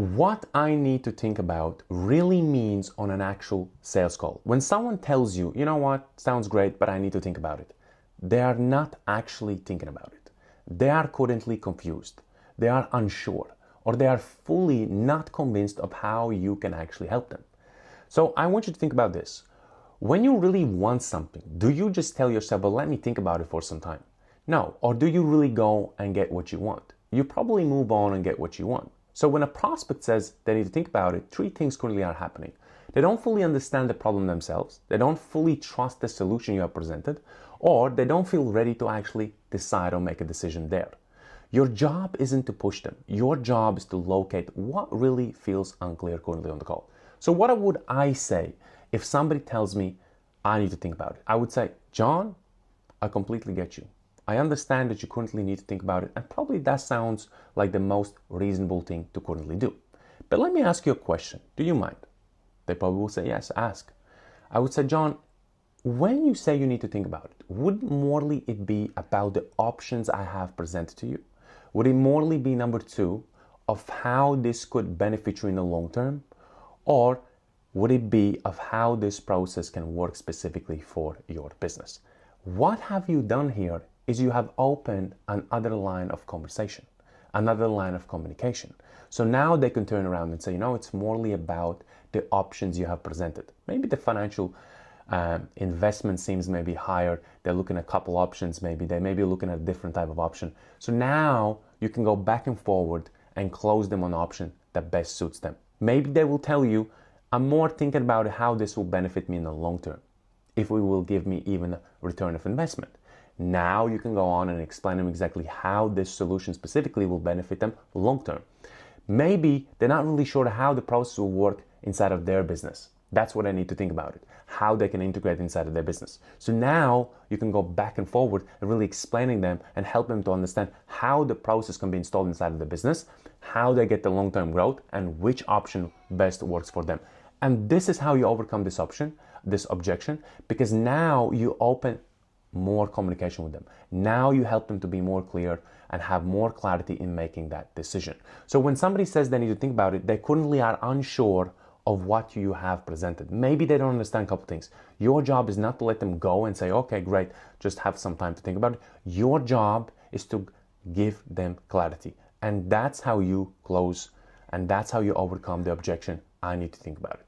What I need to think about really means on an actual sales call. When someone tells you, you know what, sounds great, but I need to think about it, they are not actually thinking about it. They are currently confused, they are unsure, or they are fully not convinced of how you can actually help them. So I want you to think about this. When you really want something, do you just tell yourself, well, let me think about it for some time? No. Or do you really go and get what you want? You probably move on and get what you want. So when a prospect says they need to think about it, three things currently are happening. They don't fully understand the problem themselves, they don't fully trust the solution you have presented, or they don't feel ready to actually decide or make a decision there. Your job isn't to push them. Your job is to locate what really feels unclear currently on the call. So what would I say if somebody tells me I need to think about it? I would say, John, I completely get you. I understand that you currently need to think about it, and probably that sounds like the most reasonable thing to currently do. But let me ask you a question. Do you mind? They probably will say, yes, ask. I would say, John, when you say you need to think about it, would morally it be about the options I have presented to you? Would it morally be number two of how this could benefit you in the long term? Or would it be of how this process can work specifically for your business? What have you done here is you have opened another line of conversation, another line of communication. So now they can turn around and say, you know, it's morely about the options you have presented. Maybe the financial investment seems maybe higher. They're looking at a couple options. Maybe they may be looking at a different type of option. So now you can go back and forward and close them on the option that best suits them. Maybe they will tell you, I'm more thinking about how this will benefit me in the long term, if it will give me even a return of investment. Now you can go on and explain them exactly how this solution specifically will benefit them long term. Maybe they're not really sure how the process will work inside of their business. That's what I need to think about it, how they can integrate inside of their business. So now you can go back and forward and really explaining them and help them to understand how the process can be installed inside of the business, how they get the long-term growth, and which option best works for them. And this is how you overcome this objection, because now you open more communication with them. Now you help them to be more clear and have more clarity in making that decision. So when somebody says they need to think about it, they currently are unsure of what you have presented. Maybe they don't understand a couple things. Your job is not to let them go and say, okay, great, just have some time to think about it. Your job is to give them clarity. And that's how you close, and that's how you overcome the objection. I need to think about it.